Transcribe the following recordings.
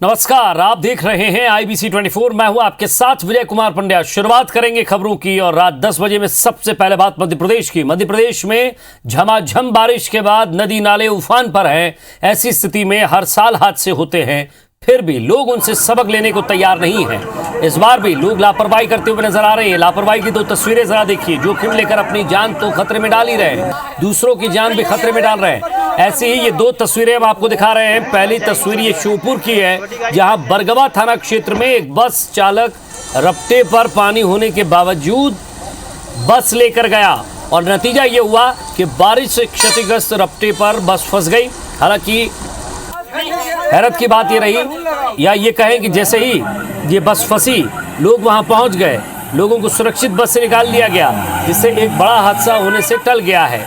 नमस्कार, आप देख रहे हैं IBC 24। मैं हूं आपके साथ विजय कुमार पंड्या। शुरुआत करेंगे खबरों की और रात 10 बजे में सबसे पहले बात मध्य प्रदेश की। मध्य प्रदेश में झमाझम बारिश के बाद नदी नाले उफान पर हैं। ऐसी स्थिति में हर साल हादसे होते हैं, फिर भी लोग उनसे सबक लेने को तैयार नहीं हैं। इस बार भी लोग लापरवाही करते हुए नजर आ रहे हैं। लापरवाही की दो तस्वीरें जरा देखिए। जोखिम लेकर अपनी जान तो खतरे में डाल ही रहे हैं, दूसरों की जान भी खतरे में डाल रहे हैं। ऐसी ही ये दो तस्वीरें हम आपको दिखा रहे हैं। पहली तस्वीर ये श्योपुर की है, जहां बरगवा थाना क्षेत्र में एक बस चालक रपटे पर पानी होने के बावजूद बस लेकर गया और नतीजा ये हुआ कि बारिश से क्षतिग्रस्त रपटे पर बस फंस गई। हालांकि हैरत की बात ये रही, या ये कहें कि जैसे ही ये बस फंसी लोग वहां पहुंच गए, लोगों को सुरक्षित बस से निकाल लिया गया, जिससे एक बड़ा हादसा होने से टल गया है।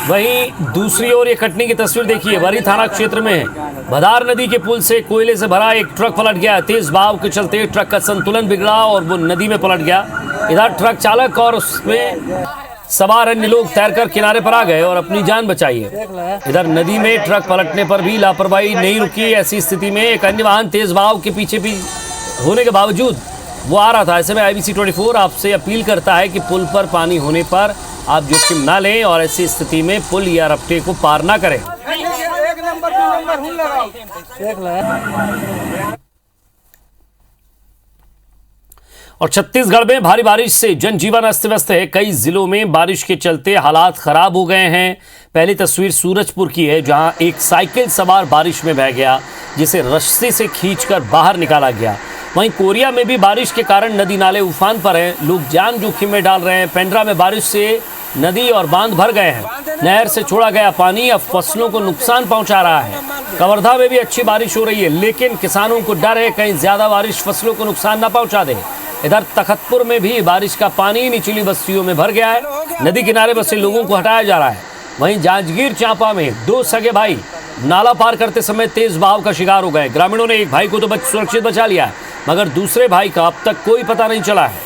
वहीं दूसरी ओर ये कटनी की तस्वीर देखिए। वरी थाना क्षेत्र में भदार नदी के पुल से कोयले से भरा एक ट्रक पलट गया। तेज बहाव के चलते ट्रक का संतुलन बिगड़ा और वो नदी में पलट गया। इधर ट्रक चालक और उसमें सवार अन्य लोग तैरकर किनारे पर आ गए और अपनी जान बचाई है। इधर नदी में ट्रक पलटने पर भी लापरवाही नहीं रुकी। ऐसी स्थिति में एक अन्य वाहन तेज बहाव के पीछे भी होने के बावजूद वो आ रहा था। ऐसे में IBC 24 आपसे अपील करता है कि पुल पर पानी होने पर आप जोखिम ना लें और ऐसी स्थिति में पुल या रपटे को पार ना करें। और छत्तीसगढ़ में भारी बारिश से जनजीवन अस्त व्यस्त है। कई जिलों में बारिश के चलते हालात खराब हो गए हैं। पहली तस्वीर सूरजपुर की है, जहां एक साइकिल सवार बारिश में बह गया, जिसे रस्सी से खींचकर बाहर निकाला गया। वहीं कोरिया में भी बारिश के कारण नदी नाले उफान पर हैं, लोग जान जोखिम में डाल रहे हैं। पेंड्रा में बारिश से नदी और बांध भर गए हैं। नहर से छोड़ा गया पानी अब फसलों को नुकसान पहुंचा रहा है। कवर्धा में भी अच्छी बारिश हो रही है, लेकिन किसानों को डर है कहीं ज्यादा बारिश फसलों को नुकसान न पहुंचा दे। इधर तखतपुर में भी बारिश का पानी निचली बस्तियों में भर गया है। नदी किनारे बसे लोगों को हटाया जा रहा है। वहीं जांजगीर चांपा में दो सगे भाई नाला पार करते समय तेज बहाव का शिकार हो गए। ग्रामीणों ने एक भाई को तो सुरक्षित बचा लिया, मगर दूसरे भाई का अब तक कोई पता नहीं चला है।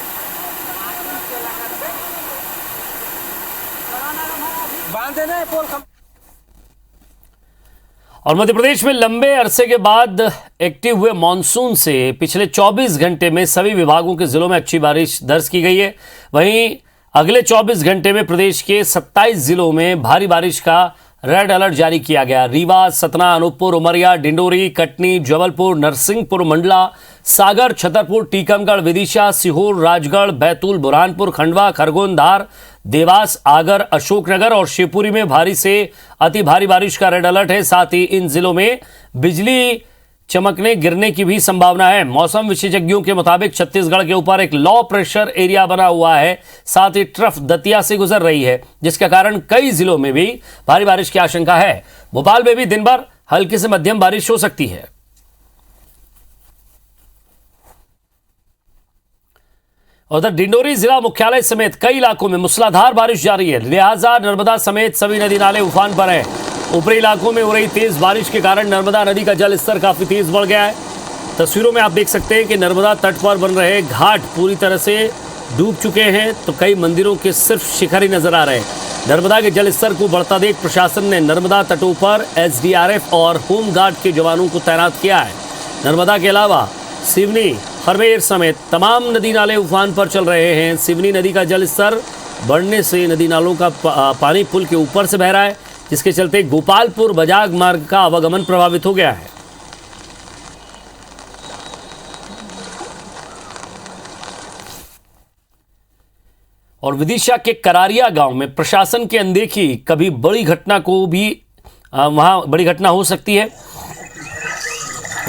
और मध्य प्रदेश में लंबे अरसे के बाद एक्टिव हुए मानसून से पिछले 24 घंटे में सभी विभागों के जिलों में अच्छी बारिश दर्ज की गई है। वहीं अगले 24 घंटे में प्रदेश के 27 जिलों में भारी बारिश का रेड अलर्ट जारी किया गया। रीवा, सतना, अनूपपुर, उमरिया, डिंडोरी, कटनी, जबलपुर, नरसिंहपुर, मंडला, सागर, छतरपुर, टीकमगढ़, विदिशा, सीहोर, राजगढ़, बैतूल, बुरहानपुर, खंडवा, खरगोन, धार, देवास, आगर, अशोकनगर और शिवपुरी में भारी से अति भारी बारिश का रेड अलर्ट है। साथ ही इन जिलों में बिजली चमकने गिरने की भी संभावना है। मौसम विशेषज्ञों के मुताबिक छत्तीसगढ़ के ऊपर एक लो प्रेशर एरिया बना हुआ है, साथ ही ट्रफ दतिया से गुजर रही है, जिसके कारण कई जिलों में भी भारी बारिश की आशंका है। भोपाल में भी दिन भर हल्की से मध्यम बारिश हो सकती है। उधर डिंडोरी जिला मुख्यालय समेत कई इलाकों में मूसलाधार बारिश जारी है, लिहाजा नर्मदा समेत सभी नदी नाले उफान पर हैं। ऊपरी इलाकों में हो रही तेज बारिश के कारण नर्मदा नदी का जल स्तर काफी तेज बढ़ गया है। तस्वीरों में आप देख सकते हैं कि नर्मदा तट पर बन रहे घाट पूरी तरह से डूब चुके हैं, तो कई मंदिरों के सिर्फ शिखर ही नजर आ रहे हैं। नर्मदा के जल स्तर को बढ़ता देख प्रशासन ने नर्मदा तटों पर SDRF और होमगार्ड के जवानों को तैनात किया है। नर्मदा के अलावा सिवनी, हरमेर समेत तमाम नदी नाले उफान पर चल रहे हैं। सिवनी नदी का जल स्तर बढ़ने से नदी नालों का पानी पुल के ऊपर से बह रहा है, जिसके चलते गोपालपुर बजाग मार्ग का आवागमन प्रभावित हो गया है। और विदिशा के करारिया गांव में प्रशासन की अनदेखी, कभी बड़ी घटना को भी वहां बड़ी घटना हो सकती है।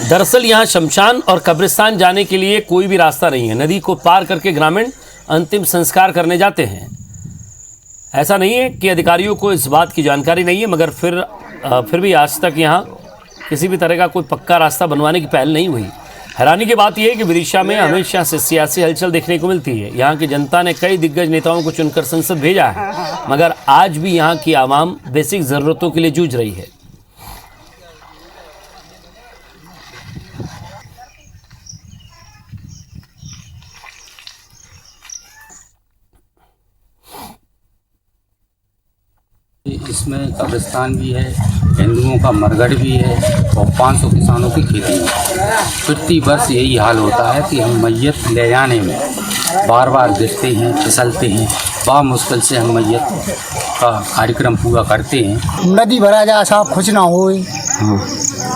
दरअसल यहां शमशान और कब्रिस्तान जाने के लिए कोई भी रास्ता नहीं है। नदी को पार करके ग्रामीण अंतिम संस्कार करने जाते हैं। ऐसा नहीं है कि अधिकारियों को इस बात की जानकारी नहीं है, मगर फिर भी आज तक यहां किसी भी तरह का कोई पक्का रास्ता बनवाने की पहल नहीं हुई। हैरानी की बात यह है कि विदिशा में हमेशा से सियासी हलचल देखने को मिलती है। यहाँ की जनता ने कई दिग्गज नेताओं को चुनकर संसद भेजा है, मगर आज भी यहाँ की आवाम बेसिक जरूरतों के लिए जूझ रही है। इसमें कब्रिस्तान भी है, हिंदुओं का मरगढ़ भी है और 500 किसानों की खेती है। प्रति वर्ष यही हाल होता है कि हम मैयत ले जाने में बार बार गिरते हैं, फिसलते हैं। बड़ा मुश्किल से हम मैयत का कार्यक्रम पूरा करते हैं। नदी भरा जा साफ खुश ना हो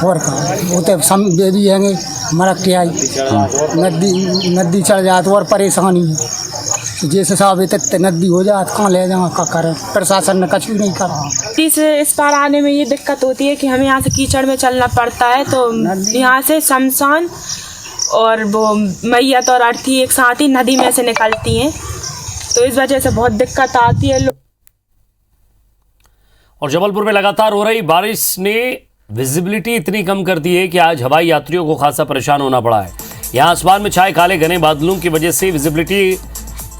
और वो तो सम दे दी है मरक के आई नदी चढ़ जाए तो और परेशानी है। जैसे साहब नदी हो जाए कहाँ ले जाओ का करें, प्रशासन ने कुछ भी नहीं करा। इस पार आने में ये दिक्कत होती है कि हमें यहाँ से कीचड़ में चलना पड़ता है, तो यहाँ से शमशान और वो मैयत और अर्थी एक साथ ही नदी में से निकलती हैं, तो इस वजह से बहुत दिक्कत आती है। और जबलपुर में लगातार हो रही बारिश ने विजिबिलिटी इतनी कम कर दी है कि आज हवाई यात्रियों को खासा परेशान होना पड़ा है। यहाँ आसमान में छाए काले घने बादलों की वजह से विजिबिलिटी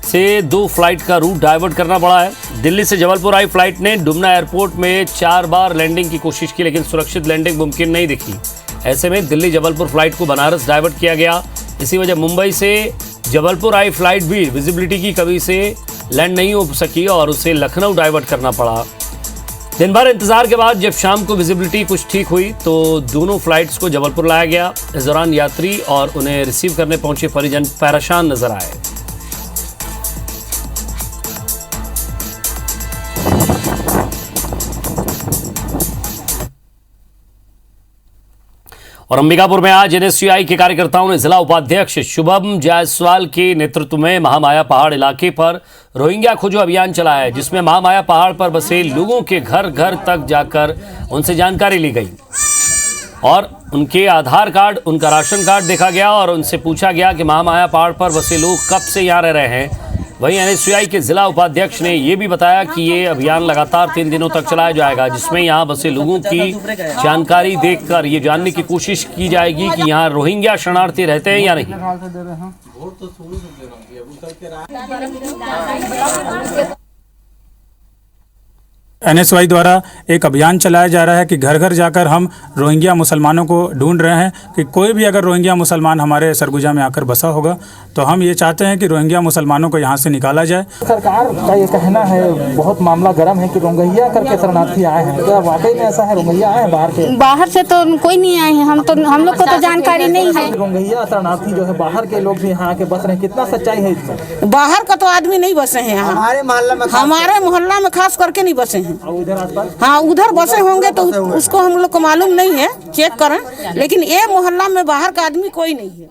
से 2 फ्लाइट का रूट डाइवर्ट करना पड़ा है। दिल्ली से जबलपुर आई फ्लाइट ने डुमना एयरपोर्ट में 4 बार लैंडिंग की कोशिश की, लेकिन सुरक्षित लैंडिंग मुमकिन नहीं दिखी। ऐसे में दिल्ली जबलपुर फ्लाइट को बनारस डाइवर्ट किया गया। इसी वजह मुंबई से जबलपुर आई फ्लाइट भी विजिबिलिटी की कमी से लैंड नहीं हो सकी और उसे लखनऊ डाइवर्ट करना पड़ा। दिन भर इंतजार के बाद जब शाम को विजिबिलिटी कुछ ठीक हुई तो दोनों फ्लाइट्स को जबलपुर लाया गया। इस दौरान यात्री और उन्हें रिसीव करने पहुंचे परिजन परेशान नजर आए। और अंबिकापुर में आज एनएसयूआई के कार्यकर्ताओं ने जिला उपाध्यक्ष शुभम जायसवाल के नेतृत्व में महामाया पहाड़ इलाके पर रोहिंग्या खोजो अभियान चलाया है, जिसमें महामाया पहाड़ पर बसे लोगों के घर घर तक जाकर उनसे जानकारी ली गई और उनके आधार कार्ड, उनका राशन कार्ड देखा गया और उनसे पूछा गया कि महामाया पहाड़ पर बसे लोग कब से यहाँ रह रहे हैं। वहीं एनएसयूआई के जिला उपाध्यक्ष ने यह भी बताया कि ये अभियान लगातार 3 दिनों तक चलाया जाएगा, जिसमें यहाँ बसे लोगों की जानकारी देखकर ये जानने की कोशिश की जाएगी कि यहाँ रोहिंग्या शरणार्थी रहते हैं या नहीं। एनएसयूआई द्वारा एक अभियान चलाया जा रहा है कि घर घर जाकर हम रोहिंग्या मुसलमानों को ढूंढ रहे हैं कि कोई भी अगर रोहिंग्या मुसलमान हमारे सरगुजा में आकर बसा होगा तो हम ये चाहते हैं कि रोहिंग्या मुसलमानों को यहाँ से निकाला जाए। सरकार का ये कहना है, बहुत मामला गर्म है कि रोहिंग्या करके शरणार्थी आए हैं, क्या वाकई में ऐसा है? रोहिंग्या आए हैं बाहर के? बाहर से तो कोई नहीं आए हैं, हम लोग को तो जानकारी नहीं है। रोहिंग्या शरणार्थी जो है बाहर के लोग भी यहाँ आके बस रहे हैं, कितना सच्चाई है इसमें? बाहर का तो आदमी नहीं बसे हैं यहाँ, हमारे मोहल्ला में खास करके नहीं बसे हैं। उधर आसपास हाँ उधर बसे होंगे तो उसको हम लोग को मालूम नहीं है, चेक करें, लेकिन ये मोहल्ला में बाहर का आदमी कोई नहीं है।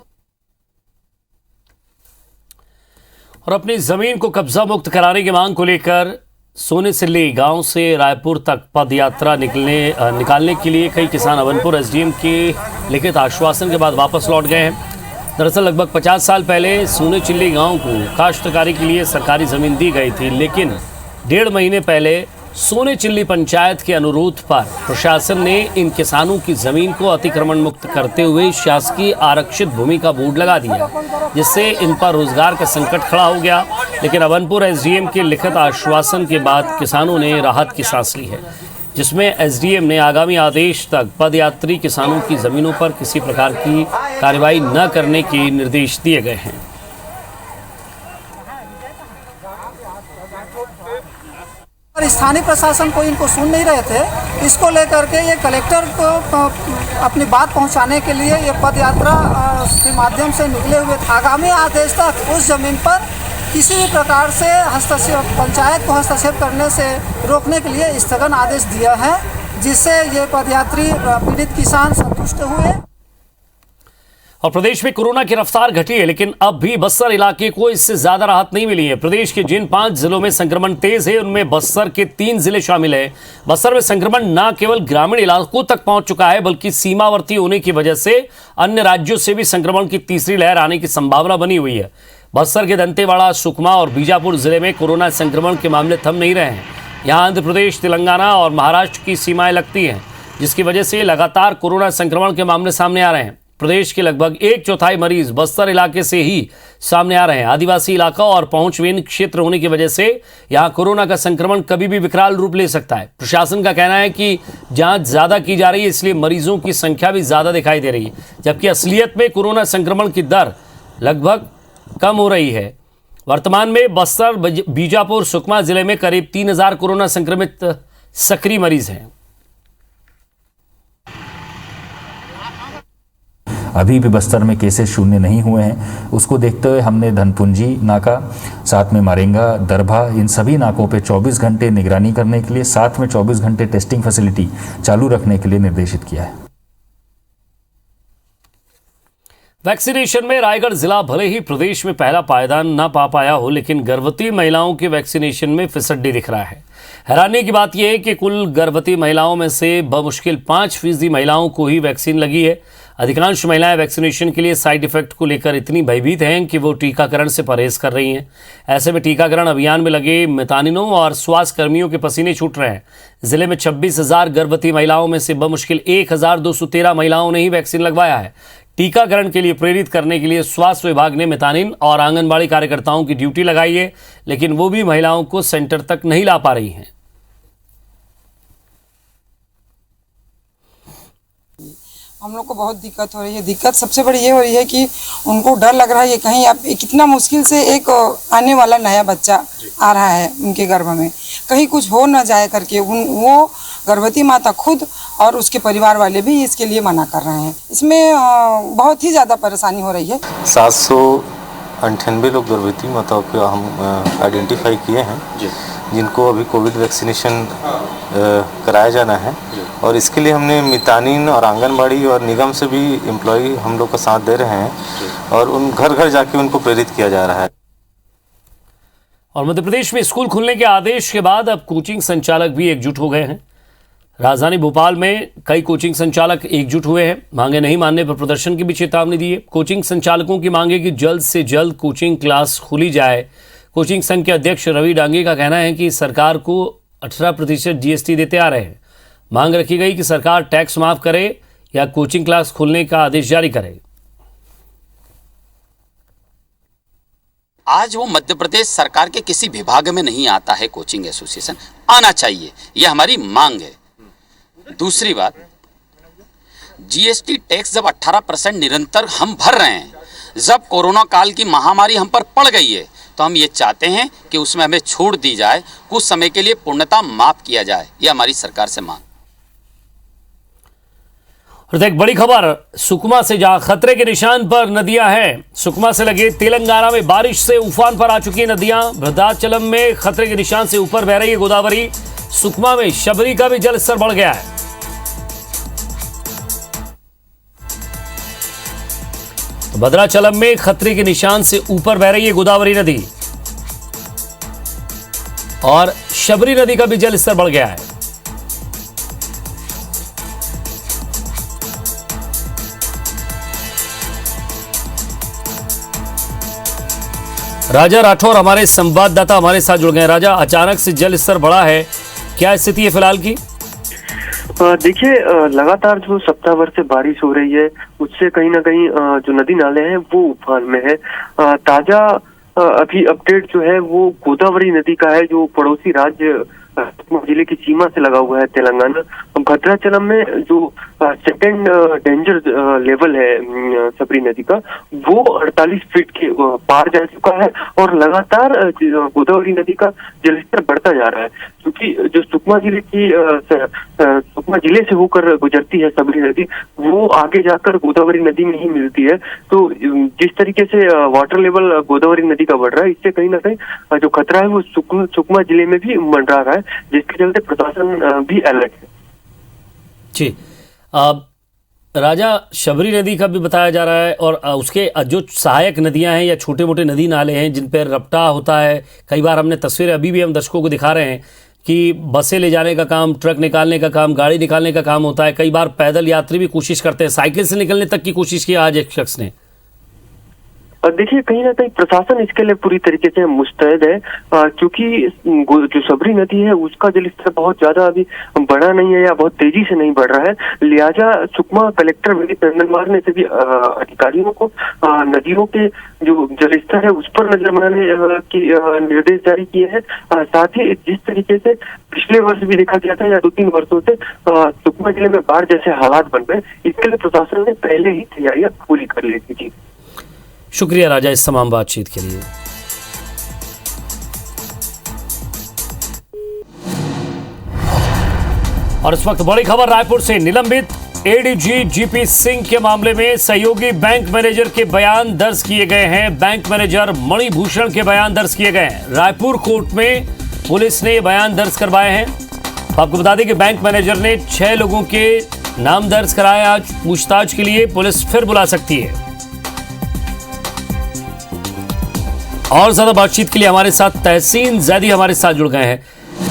और अपनी जमीन को कब्जा मुक्त कराने की मांग को लेकर सोनेसिल्ली गांव से रायपुर तक पद यात्रा निकालने के लिए कई किसान अवनपुर एसडीएम के लिखित आश्वासन के बाद वापस लौट गए हैं। दरअसल लगभग 50 साल पहले सोनेचिल्ली गांव को काश्तकारी के लिए सरकारी जमीन दी गई थी, लेकिन 1.5 महीने पहले सोनेचिल्ली पंचायत के अनुरोध पर प्रशासन ने इन किसानों की जमीन को अतिक्रमण मुक्त करते हुए शासकीय आरक्षित भूमि का बोर्ड लगा दिया, जिससे इन पर रोजगार का संकट खड़ा हो गया। लेकिन अवनपुर एसडीएम के लिखित आश्वासन के बाद किसानों ने राहत की सांस ली है, जिसमें एसडीएम ने आगामी आदेश तक पदयात्री किसानों की जमीनों पर किसी प्रकार की कार्रवाई न करने के निर्देश दिए गए हैं। और स्थानीय प्रशासन को इनको सुन नहीं रहे थे, इसको लेकर के ये कलेक्टर को अपनी बात पहुंचाने के लिए ये पद यात्रा के माध्यम से निकले हुए थे। आगामी आदेश तक उस जमीन पर किसी भी प्रकार से हस्तक्षेप, पंचायत को हस्तक्षेप करने से रोकने के लिए स्थगन आदेश दिया है, जिससे ये पदयात्री पीड़ित किसान संतुष्ट हुए। और प्रदेश में कोरोना की रफ्तार घटी है, लेकिन अब भी बस्तर इलाके को इससे ज्यादा राहत नहीं मिली है। प्रदेश के जिन 5 जिलों में संक्रमण तेज है, उनमें बस्तर के 3 जिले शामिल है। बस्तर में संक्रमण न केवल ग्रामीण इलाकों तक पहुंच चुका है, बल्कि सीमावर्ती होने की वजह से अन्य राज्यों से भी संक्रमण की तीसरी लहर आने की संभावना बनी हुई है। बस्तर के दंतेवाड़ा, सुकमा और बीजापुर जिले में कोरोना संक्रमण के मामले थम नहीं रहे हैं। यहाँ आंध्र प्रदेश, तेलंगाना और महाराष्ट्र की सीमाएं लगती हैं, जिसकी वजह से लगातार कोरोना संक्रमण के मामले सामने आ रहे हैं। प्रदेश के लगभग 1/4 मरीज बस्तर इलाके से ही सामने आ रहे हैं। आदिवासी इलाका और पहुंचविहीन क्षेत्र होने की वजह से यहां कोरोना का संक्रमण कभी भी विकराल रूप ले सकता है। प्रशासन का कहना है कि जांच ज्यादा की जा रही है, इसलिए मरीजों की संख्या भी ज्यादा दिखाई दे रही है, जबकि असलियत में कोरोना संक्रमण की दर लगभग कम हो रही है। वर्तमान में बस्तर, बीजापुर, सुकमा जिले में करीब 3000 कोरोना संक्रमित सक्रिय मरीज हैं। अभी भी बस्तर में केसेस शून्य नहीं हुए हैं। उसको देखते हुए हमने धनपुंजी नाका, साथ में मारेंगा, दरभा, इन सभी नाकों पे 24 घंटे निगरानी करने के लिए, साथ में 24 घंटे टेस्टिंग फैसिलिटी चालू रखने के लिए निर्देशित किया है। वैक्सीनेशन में रायगढ़ जिला भले ही प्रदेश में पहला पायदान ना पा पाया हो, लेकिन गर्भवती महिलाओं के वैक्सीनेशन में फिसड्डी दिख रहा है। हैरानी की बात यह है कि कुल गर्भवती महिलाओं में से बमुश्किल 5% महिलाओं को ही वैक्सीन लगी है। अधिकांश महिलाएं वैक्सीनेशन के लिए साइड इफेक्ट को लेकर इतनी भयभीत हैं कि वो टीकाकरण से परहेज कर रही हैं। ऐसे में टीकाकरण अभियान में लगे मितानिनों और स्वास्थ्य कर्मियों के पसीने छूट रहे हैं। जिले में 26,000 गर्भवती महिलाओं में से बमुश्किल 1,213 महिलाओं ने ही वैक्सीन लगवाया है। टीकाकरण के लिए प्रेरित करने के लिए स्वास्थ्य विभाग ने मितानिन और आंगनबाड़ी कार्यकर्ताओं की ड्यूटी लगाई है, लेकिन वो भी महिलाओं को सेंटर तक नहीं ला पा रही हैं। हम लोग को बहुत दिक्कत हो रही है। दिक्कत सबसे बड़ी ये हो रही है कि उनको डर लग रहा है, ये कहीं अब कितना मुश्किल से एक आने वाला नया बच्चा आ रहा है उनके गर्भ में, कहीं कुछ हो ना जाए करके वो गर्भवती माता खुद और उसके परिवार वाले भी इसके लिए मना कर रहे हैं। इसमें बहुत ही ज़्यादा परेशानी हो रही है। 798 लोग गर्भवती माताओं को हम आइडेंटिफाई किए हैं जिनको अभी कोविड वैक्सीनेशन कराया जाना है, और इसके लिए हमने मितानिन और आंगनबाड़ी और निगम से भी एम्प्लॉय हम लोग का साथ दे रहे हैं और उन घर घर जाके उनको प्रेरित किया जा रहा है। और मध्य प्रदेश में स्कूल खुलने के आदेश के बाद अब कोचिंग संचालक भी एकजुट हो गए हैं। राजधानी भोपाल में कई कोचिंग संचालक एकजुट हुए हैं। मांगे नहीं मानने पर प्रदर्शन की भी चेतावनी दी है। कोचिंग संचालकों की मांग है कि जल्द से जल्द कोचिंग क्लास खोली जाए। कोचिंग संघ के अध्यक्ष रवि डांगे का कहना है कि सरकार को 18% GST देते आ रहे हैं। मांग रखी गई कि सरकार टैक्स माफ करे या कोचिंग क्लास खोलने का आदेश जारी करे। आज वो मध्य प्रदेश सरकार के किसी विभाग में नहीं आता है। कोचिंग एसोसिएशन आना चाहिए, यह हमारी मांग है। दूसरी बात, GST टैक्स जब 18% निरंतर हम भर रहे हैं, जब कोरोना काल की महामारी हम पर पड़ गई है, तो हम ये चाहते हैं कि उसमें हमें छूट दी जाए, कुछ समय के लिए पूर्णतः माफ किया जाए। यह हमारी सरकार से मांग। और एक बड़ी खबर सुकमा से, जहां खतरे के निशान पर नदियां हैं। सुकमा से लगे तेलंगाना में बारिश से उफान पर आ चुकी है नदियां। भद्राचलम में खतरे के निशान से ऊपर बह रही है गोदावरी। सुकमा में शबरी का भी जल स्तर बढ़ गया है। भद्राचलम में खतरे के निशान से ऊपर बह रही है गोदावरी नदी और शबरी नदी का भी जल स्तर बढ़ गया है। राजा राठौर हमारे संवाददाता हमारे साथ जुड़ गए। राजा, अचानक से जल स्तर बढ़ा है, क्या स्थिति है फिलहाल की? देखिए, लगातार जो सप्ताह भर से बारिश हो रही है उससे कहीं ना कहीं जो नदी नाले हैं वो उफान में है। ताजा अभी अपडेट जो है वो गोदावरी नदी का है, जो पड़ोसी राज्य जिले की सीमा से लगा हुआ है तेलंगाना। भद्राचलम में जो सेकेंड डेंजर लेवल है शबरी नदी का, वो 48 फीट के पार जा चुका है और लगातार गोदावरी नदी का जलस्तर बढ़ता जा रहा है, क्योंकि जो सुकमा जिले से होकर गुजरती है शबरी नदी, वो आगे जाकर गोदावरी नदी में ही मिलती है। तो जिस तरीके से वाटर लेवल गोदावरी नदी का बढ़ रहा है, इससे कहीं ना कहीं जो खतरा है वो सुकमा जिले में भी मंडरा रहा है, जिसके चलते प्रशासन भी अलर्ट है। जी, राजा, शबरी नदी का भी बताया जा रहा है और उसके जो सहायक नदियां हैं या छोटे मोटे नदी नाले हैं जिन पर रपटा होता है, कई बार हमने तस्वीरें अभी भी हम दर्शकों को दिखा रहे हैं कि बसें ले जाने का काम, ट्रक निकालने का काम, गाड़ी निकालने का काम होता है। कई बार पैदल यात्री भी कोशिश करते हैं, साइकिल से निकलने तक की कोशिश की आज एक शख्स ने। देखिए, कहीं ना कहीं प्रशासन इसके लिए पूरी तरीके से मुस्तैद है, क्योंकि जो शबरी नदी है उसका जलस्तर बहुत ज्यादा अभी बढ़ा नहीं है या बहुत तेजी से नहीं बढ़ रहा है। लिहाजा सुकमा कलेक्टर विनीत नंदनवार ने सभी अधिकारियों को नदियों के जो जलस्तर है उस पर नजर बनाने की निर्देश जारी किए हैं। साथ ही जिस तरीके से पिछले वर्ष भी देखा गया था या 2-3 वर्षों से सुकमा जिले में बाढ़ जैसे हालात बन रहे, इसके लिए प्रशासन ने पहले ही तैयारियां पूरी कर ली थी। शुक्रिया राजा इस तमाम बातचीत के लिए। और इस वक्त बड़ी खबर रायपुर से, निलंबित एडीजी जीपी सिंह के मामले में सहयोगी बैंक मैनेजर के बयान दर्ज किए गए हैं। बैंक मैनेजर मणिभूषण के बयान दर्ज किए गए हैं। रायपुर कोर्ट में पुलिस ने बयान दर्ज करवाए हैं। आपको बता दें कि बैंक मैनेजर ने 6 लोगों के नाम दर्ज कराए। आज पूछताछ के लिए पुलिस फिर बुला सकती है। और ज्यादा बातचीत के लिए हमारे साथ तहसीन जैदी हमारे साथ जुड़ गए हैं।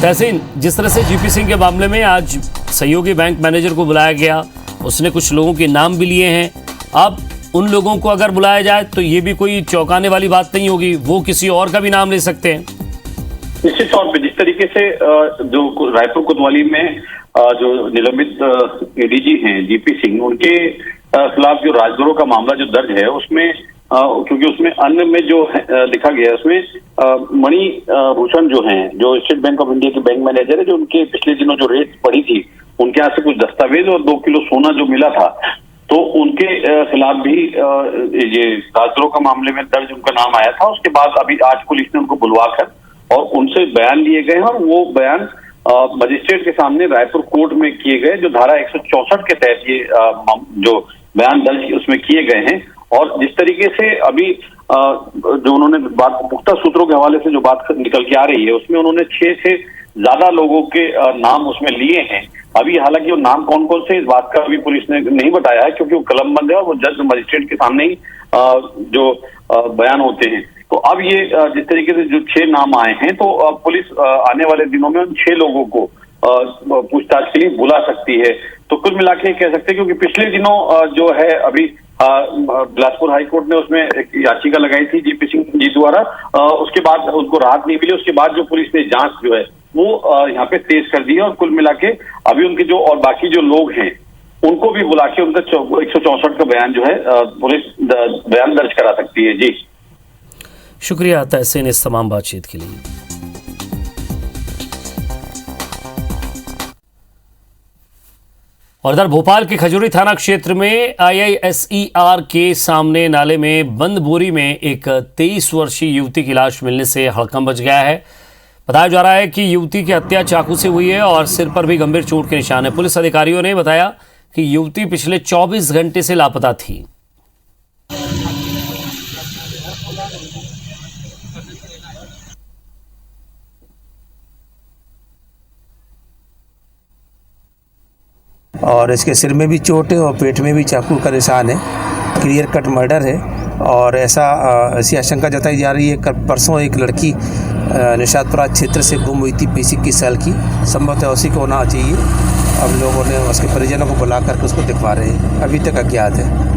तहसीन, जिस तरह से जीपी सिंह के मामले में आज सहयोगी बैंक मैनेजर को बुलाया गया, उसने कुछ लोगों के नाम भी लिए हैं। अब उन लोगों को अगर बुलाया जाए तो ये भी कोई चौंकाने वाली बात नहीं होगी, वो किसी और का भी नाम ले सकते हैं। निश्चित तौर पे जिस तरीके से जो रायपुर कोतवाली में जो निलंबित एडीजी हैं जीपी सिंह, उनके खिलाफ जो राजद्रोह का मामला जो दर्ज है उसमें क्योंकि उसमें अन्य में जो लिखा गया है उसमें मणिभूषण जो हैं, जो स्टेट बैंक ऑफ इंडिया के बैंक मैनेजर है, जो उनके पिछले दिनों जो रेट पड़ी थी उनके यहाँ से कुछ दस्तावेज और 2 किलो सोना जो मिला था, तो उनके खिलाफ भी ये राजद्रोह का मामले में दर्ज उनका नाम आया था। उसके बाद अभी आज पुलिस ने उनको बुलवाकर और उनसे बयान लिए गए हैं और वो बयान मजिस्ट्रेट के सामने रायपुर कोर्ट में किए गए, जो धारा 164 के तहत ये जो बयान दर्ज उसमें किए गए हैं। और जिस तरीके से अभी जो उन्होंने बात पुख्ता सूत्रों के हवाले से जो बात निकल के आ रही है, उसमें उन्होंने 6 से ज्यादा लोगों के नाम उसमें लिए हैं। अभी हालांकि वो नाम कौन कौन से, इस बात का अभी पुलिस ने नहीं बताया है, क्योंकि वो कलमबंद है और वो जज मजिस्ट्रेट के सामने ही जो बयान होते हैं। तो अब ये जिस तरीके से जो 6 नाम आए हैं, तो पुलिस आने वाले दिनों में उन 6 लोगों को पूछताछ के लिए बुला सकती है। तो कुल मिला के कह सकते हैं, क्योंकि पिछले दिनों जो है अभी बिलासपुर हाई कोर्ट ने उसमें एक याचिका लगाई थी जीपी सिंह जी द्वारा, उसके बाद उनको राहत नहीं मिली। उसके बाद जो पुलिस ने जांच जो है वो यहाँ पे तेज कर दी है और कुल मिला के अभी उनके जो और बाकी जो लोग हैं उनको भी बुला के उनका 164 का बयान जो है पुलिस बयान दर्ज करा सकती है। जी शुक्रिया तहसीन इस तमाम बातचीत के लिए। और इधर भोपाल के खजूरी थाना क्षेत्र में IISER के सामने नाले में बंद बोरी में एक 23 वर्षीय युवती की लाश मिलने से हड़कंप मच गया है। बताया जा रहा है कि युवती की हत्या चाकू से हुई है और सिर पर भी गंभीर चोट के निशान है। पुलिस अधिकारियों ने बताया कि युवती पिछले 24 घंटे से लापता थी। और इसके सिर में भी चोट है और पेट में भी चाकू का निशान है। क्लियर कट मर्डर है और ऐसी आशंका जताई जा रही है। परसों एक लड़की निशातपुरा क्षेत्र से गुम हुई थी, 21 साल की, संभवतः उसी को होना चाहिए। अब लोगों ने उसके परिजनों को बुला करके उसको दिखवा रहे हैं, अभी तक अज्ञात है।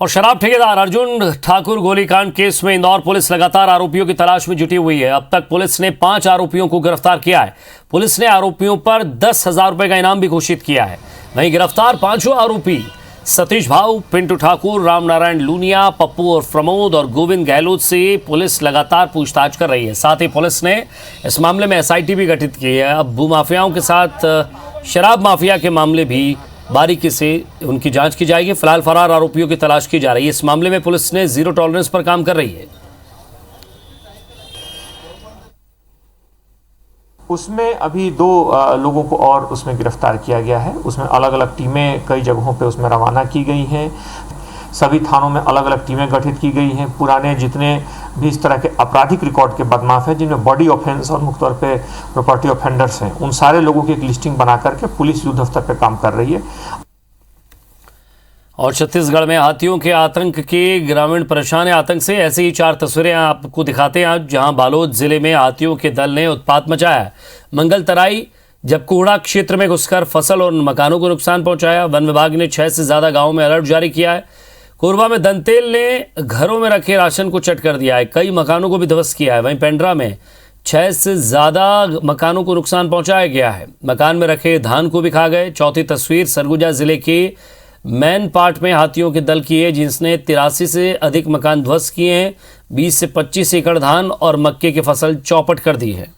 और शराब ठेकेदार अर्जुन ठाकुर गोलीकांड केस में इंदौर पुलिस लगातार आरोपियों की तलाश में जुटी हुई है। अब तक पुलिस ने 5 आरोपियों को गिरफ्तार किया है। पुलिस ने आरोपियों पर 10,000 रुपए का इनाम भी घोषित किया है। वहीं गिरफ्तार 5 आरोपी सतीश भाऊ, पिंटू ठाकुर, रामनारायण लूनिया, पप्पू और प्रमोद और गोविंद गहलोत से पुलिस लगातार पूछताछ कर रही है। साथ ही पुलिस ने इस मामले में SIT भी गठित की है। अब भूमाफियाओं के साथ शराब माफिया के मामले भी बारीकी से उनकी जांच की जाएगी। फिलहाल फरार आरोपियों की तलाश की जा रही है। इस मामले में पुलिस ने जीरो टॉलरेंस पर काम कर रही है। उसमें अभी 2 लोगों को और उसमें गिरफ्तार किया गया है। उसमें अलग अलग टीमें कई जगहों पे उसमें रवाना की गई हैं। सभी थानों में अलग अलग टीमें गठित की गई हैं। पुराने जितने भी इस तरह के आपराधिक रिकॉर्ड के बदमाश हैं, जिनमें बॉडी ऑफेंस और मुख्य तौर पे प्रॉपर्टी ऑफेंडर्स हैं, उन सारे लोगों की एक लिस्टिंग बना करके पुलिस युद्ध स्तर पर काम कर रही है। और छत्तीसगढ़ में हाथियों के आतंक के ग्रामीण परेशान है आतंक से। ऐसी ही 4 तस्वीरें आपको दिखाते हैं आज, जहां बालोद जिले में हाथियों के दल ने उत्पात मचाया है। मंगल तराई जब कोहड़ा क्षेत्र में घुसकर फसल और मकानों को नुकसान पहुंचाया। वन विभाग ने 6 से ज्यादा गांवों में अलर्ट जारी किया है। कोरबा में दंतेल ने घरों में रखे राशन को चट कर दिया है। कई मकानों को भी ध्वस्त किया है। वहीं पेंड्रा में 6 से ज्यादा मकानों को नुकसान पहुंचाया गया है। मकान में रखे धान को भी खा गए। चौथी तस्वीर सरगुजा जिले के मैन पार्ट में हाथियों के दल की है, जिसने 83 से अधिक मकान ध्वस्त किए हैं। 20 से 25 एकड़ धान और मक्के की फसल चौपट कर दी है।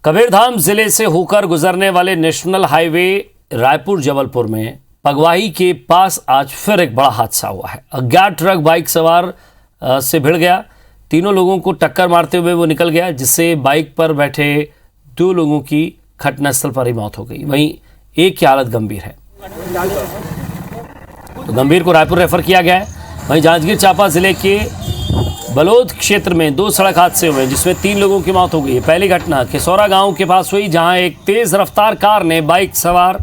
कबीरधाम जिले से होकर गुजरने वाले नेशनल हाईवे रायपुर जबलपुर में पगवाही के पास आज फिर एक बड़ा हादसा हुआ है। अज्ञात ट्रक बाइक सवार से भिड़ गया। तीनों लोगों को टक्कर मारते हुए वो निकल गया, जिससे बाइक पर बैठे 2 लोगों की घटनास्थल पर ही मौत हो गई। वहीं एक की हालत गंभीर है, तो गंभीर को रायपुर रेफर किया गया है। वहीं जांजगीर चांपा जिले के बलोद क्षेत्र में 2 सड़क हादसे हुए, जिसमें 3 लोगों की मौत हो गई। पहली घटना केसौरा गांव के पास हुई, जहां एक तेज रफ्तार कार ने बाइक सवार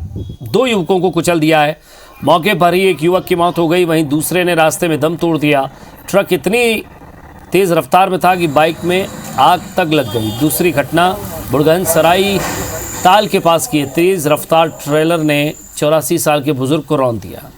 2 युवकों को कुचल दिया है। मौके पर ही एक युवक की मौत हो गई, वहीं दूसरे ने रास्ते में दम तोड़ दिया। ट्रक इतनी तेज रफ्तार में था कि बाइक में आग तक लग गई। दूसरी घटना बुड़गंज सराई ताल के पास की, तेज रफ्तार ट्रेलर ने 84 साल के बुजुर्ग को रौंद दिया।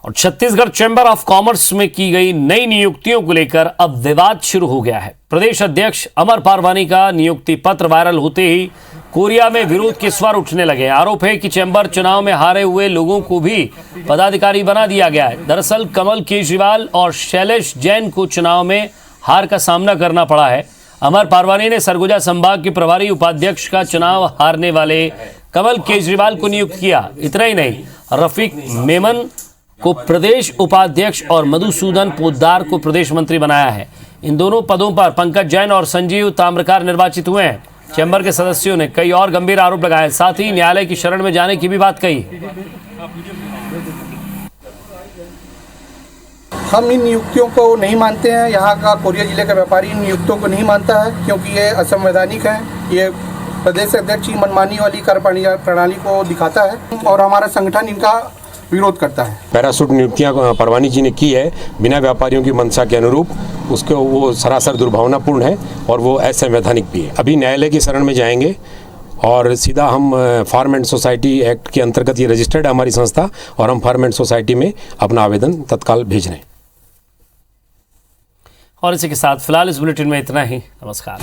और छत्तीसगढ़ चैंबर ऑफ कॉमर्स में की गई नई नियुक्तियों को लेकर अब विवाद शुरू हो गया है। प्रदेश अध्यक्ष अमर पारवानी का नियुक्ति पत्र वायरल होते ही कोरिया में विरोध के स्वर उठने लगे। आरोप है कि चैंबर चुनाव में हारे हुए लोगों को भी पदाधिकारी बना दिया गया है। दरअसल कमल केजरीवाल और शैलेश जैन को चुनाव में हार का सामना करना पड़ा है। अमर पारवानी ने सरगुजा संभाग के प्रभारी उपाध्यक्ष का चुनाव हारने वाले कमल केजरीवाल को नियुक्त किया। इतना ही नहीं, रफीक मेमन को प्रदेश उपाध्यक्ष और मधुसूदन पोद्दार को प्रदेश मंत्री बनाया है। इन दोनों पदों पर पंकज जैन और संजीव ताम्रकार निर्वाचित हुए हैं। चैंबर के सदस्यों ने कई और गंभीर आरोप लगाए, साथ ही न्यायालय की शरण में जाने की भी बात कही। हम इन नियुक्तियों को नहीं मानते हैं। यहाँ का कोरिया जिले का व्यापारी इन नियुक्तियों को नहीं मानता है, क्योंकि ये असंवैधानिक है। ये प्रदेश अध्यक्ष की मनमानी वाली कार्य प्रणाली को दिखाता है और हमारा संगठन इनका विरोध करता है। पैरासूट नियुक्तियां परवानी जी ने की है बिना व्यापारियों की मंशा के अनुरूप, उसको वो सरासर दुर्भावनापूर्ण है और वो असंवैधानिक भी है। अभी न्यायालय की शरण में जाएंगे और सीधा हम फार्म एंड सोसाइटी एक्ट के अंतर्गत ये रजिस्टर्ड है हमारी संस्था, और हम फार्म एंड सोसाइटी में अपना आवेदन तत्काल भेज रहे हैं। और इसी के साथ फिलहाल इस बुलेटिन में इतना ही। नमस्कार।